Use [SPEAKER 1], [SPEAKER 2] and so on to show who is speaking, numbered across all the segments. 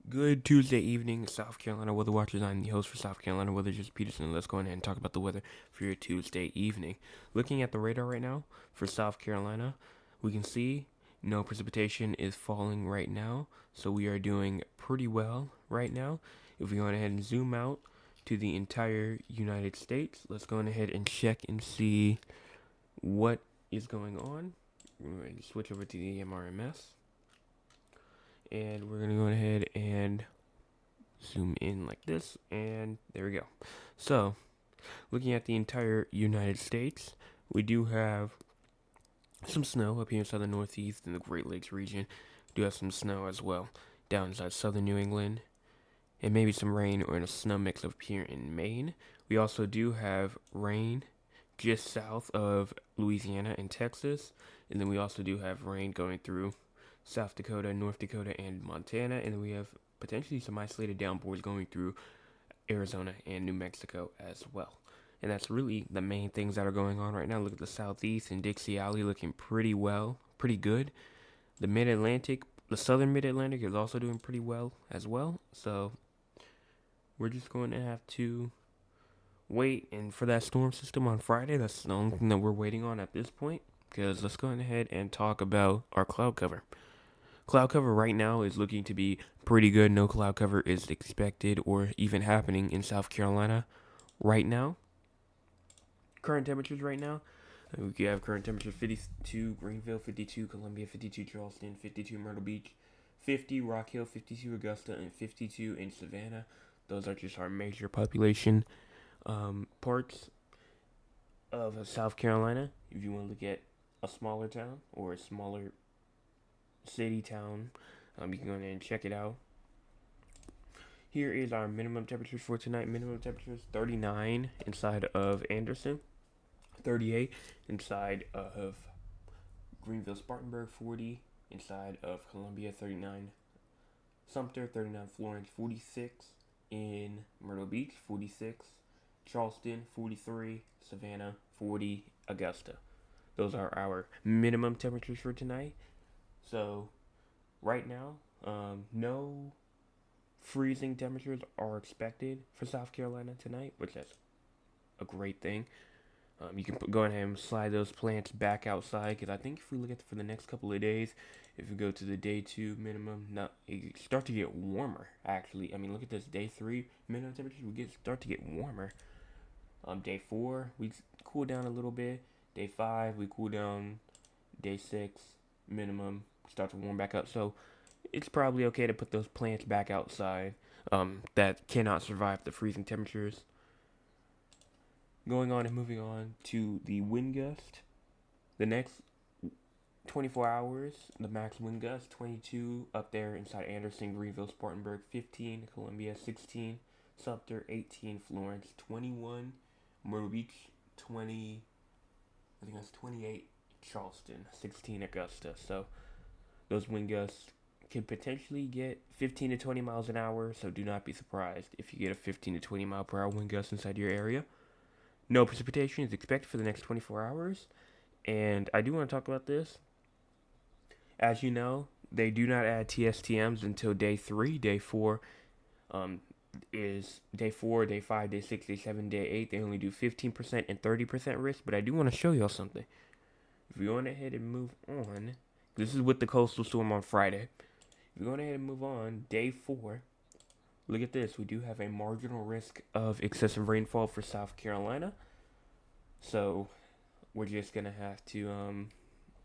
[SPEAKER 1] Good Tuesday evening, South Carolina Weather Watchers. I'm the host for South Carolina Weather, Just Peterson. Let's go ahead and talk about the weather for your Tuesday evening. Looking at the radar right now for South Carolina, we can see no precipitation is falling right now, so we are doing pretty well right now. If we go ahead and zoom out to the entire United States, let's go ahead and check and see what is going on. We're going to switch over to the MRMS, and we're going to go ahead and zoom in like this, and there we go. So, looking at the entire United States, we do have some snow up here inside the Northeast and the Great Lakes region. We do have some snow as well down inside southern New England, and maybe some rain or a snow mix up here in Maine. We also do have rain just south of Louisiana and Texas, and then we also do have rain going through South Dakota, North Dakota, and Montana, and then we have potentially some isolated downpours going through Arizona and New Mexico as well. And that's really the main things that are going on right now. Look at the Southeast and Dixie Alley looking pretty well, pretty good. The Mid Atlantic, the Southern Mid Atlantic is also doing pretty well as well. So we're just going to have to wait and for that storm system on Friday. That's the only thing that we're waiting on at this point. Because let's go ahead and talk about our cloud cover. Cloud cover right now is looking to be pretty good. No cloud cover is expected or even happening in South Carolina right now. Current temperatures right now, we have current temperatures 52 Greenville, 52 Columbia, 52 Charleston, 52 Myrtle Beach, 50 Rock Hill, 52 Augusta, and 52 in Savannah. Those are just our major population parts of South Carolina. If you want to look at a smaller town or a smaller city town, you can go ahead and check it out. Here is our minimum temperatures for tonight. Minimum temperatures 39 inside of Anderson, 38 inside of Greenville Spartanburg, 40 inside of Columbia, 39 Sumter, 39 Florence, 46 in Myrtle Beach, 46 Charleston, 43 Savannah, 40 Augusta. Those are our minimum temperatures for tonight. So right now, no freezing temperatures are expected for South Carolina tonight, which is a great thing. You can go ahead and slide those plants back outside because I think if we look at for the next couple of days, if we go to the day 2 minimum, it start to get warmer. Actually, I mean look at this day 3 minimum temperature, we start to get warmer. Day 4 we cool down a little bit. Day 5 we cool down. Day 6 minimum start to warm back up. So it's probably okay to put those plants back outside that cannot survive the freezing temperatures. Going on and moving on to the wind gust. The next 24 hours, the max wind gust 22 up there inside Anderson, Greenville, Spartanburg, 15 Columbia, 16 Sumter, 18 Florence, 21 Myrtle Beach, 20 I think that's 28 Charleston, 16 Augusta. So those wind gusts can potentially get 15 to 20 miles an hour, so do not be surprised if you get a 15 to 20 mile per hour wind gust inside your area. No precipitation is expected for the next 24 hours. And I do want to talk about this. As you know, they do not add TSTMs until day 3. Day 4 is day 4, day 5, day 6, day 7, day 8. They only do 15% and 30% risk. But I do want to show y'all something. If we go ahead and move on, this is with the coastal storm on Friday. If we go ahead and move on, day 4, look at this. We do have a marginal risk of excessive rainfall for South Carolina. So we're just gonna have to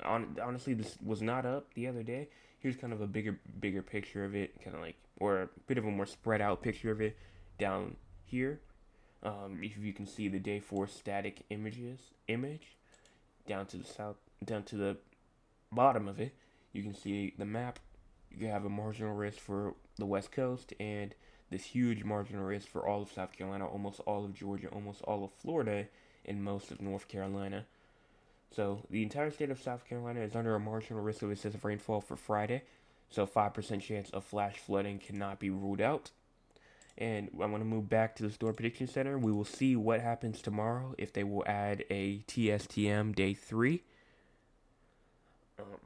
[SPEAKER 1] honestly, this was not up the other day. Here's kind of a bigger picture of it, kind of like, or a bit of a more spread out picture of it down here. If you can see the day 4 static image down to the south, down to the bottom of it, you can see the map. You have a marginal risk for the West Coast and this huge marginal risk for all of South Carolina, almost all of Georgia, almost all of Florida, and most of North Carolina. So the entire state of South Carolina is under a marginal risk of excessive rainfall for Friday. So 5% chance of flash flooding cannot be ruled out. And I want to move back to the Storm Prediction Center. We will see what happens tomorrow if they will add a TSTM day 3.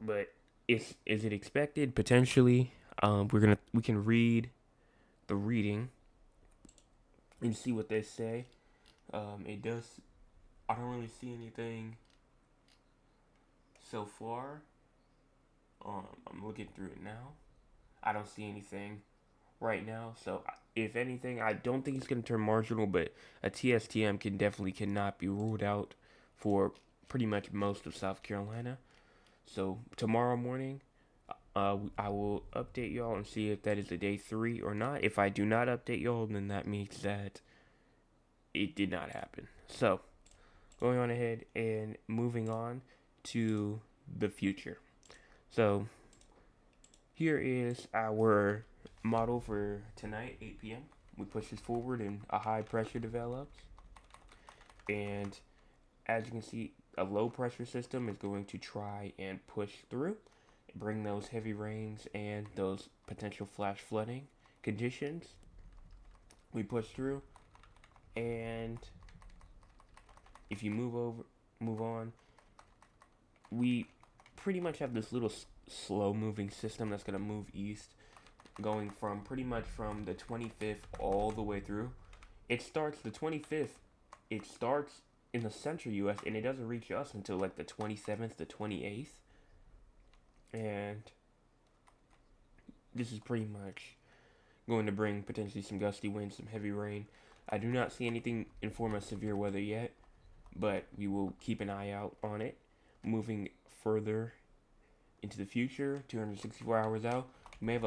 [SPEAKER 1] But is it expected? Potentially. We can read the reading and see what they say. It does. I don't really see anything so far. I'm looking through it now. I don't see anything right now. So if anything, I don't think it's going to turn marginal, but a TSTM cannot be ruled out for pretty much most of South Carolina. So tomorrow morning, I will update y'all and see if that is a day 3 or not. If I do not update y'all, then that means that it did not happen. So going on ahead and moving on to the future. So here is our model for tonight, 8 p.m. We push this forward and a high pressure develops. And as you can see, a low pressure system is going to try and push through, bring those heavy rains and those potential flash flooding conditions. We push through, and if you move on, we pretty much have this little slow moving system that's going to move east, going from pretty much from the 25th all the way through. It starts the 25th, it starts in the central US, and it doesn't reach us until like the 27th, the 28th. And this is pretty much going to bring potentially some gusty winds, some heavy rain. I do not see anything in form of severe weather yet, but we will keep an eye out on it. Moving further into the future, 264 hours out, we may have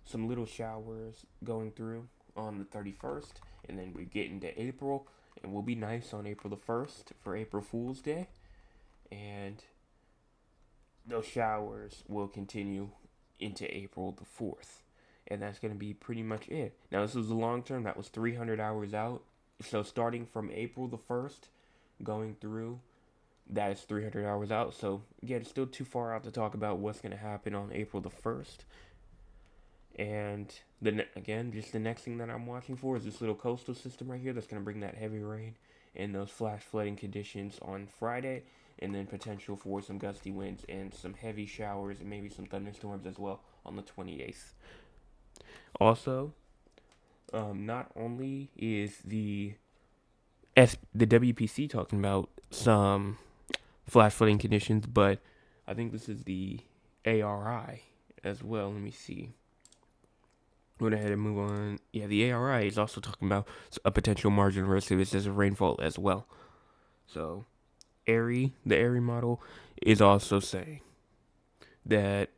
[SPEAKER 1] some little showers going through on the 31st, and then we get into April, and we'll be nice on April the 1st for April Fool's Day, and those showers will continue into April the 4th, and that's going to be pretty much it. Now, this was the long term. That was 300 hours out, so starting from April the 1st, going through, that is 300 hours out. So, again, it's still too far out to talk about what's going to happen on April the 1st. And again, just the next thing that I'm watching for is this little coastal system right here that's going to bring that heavy rain and those flash flooding conditions on Friday, and then potential for some gusty winds and some heavy showers and maybe some thunderstorms as well on the 28th. Also, not only is the WPC talking about some flash flooding conditions, but I think this is the ARI as well. Let me see. Go ahead and move on. Yeah, the ARI is also talking about a potential margin risk of excessive rainfall as well. So, the ARI model is also saying that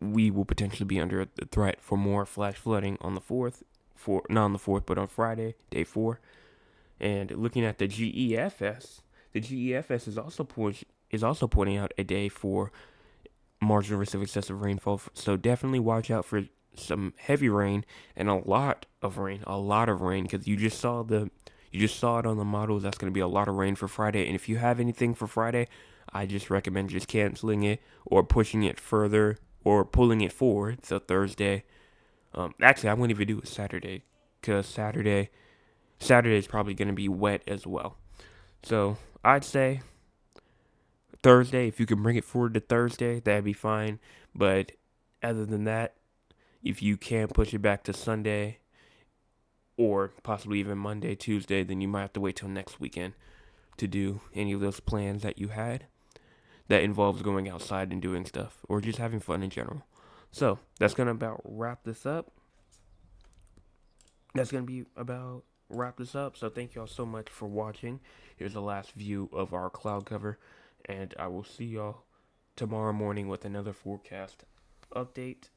[SPEAKER 1] we will potentially be under the threat for more flash flooding on the 4th, not on the 4th, but on Friday, day 4. And looking at the GEFS is also pointing out a day for marginal risk of excessive rainfall. So definitely watch out for some heavy rain and a lot of rain, because you just saw it on the models. That's going to be a lot of rain for Friday. And if you have anything for Friday, I just recommend just canceling it or pushing it further or pulling it forward. So Thursday. Actually, I wouldn't even do it Saturday, because Saturday is probably going to be wet as well. So I'd say Thursday, if you can bring it forward to Thursday, that'd be fine. But other than that, if you can't push it back to Sunday or possibly even Monday, Tuesday, then you might have to wait till next weekend to do any of those plans that you had that involves going outside and doing stuff or just having fun in general. So that's going to about wrap this up. So thank y'all so much for watching. Here's the last view of our cloud cover, and I will see y'all tomorrow morning with another forecast update.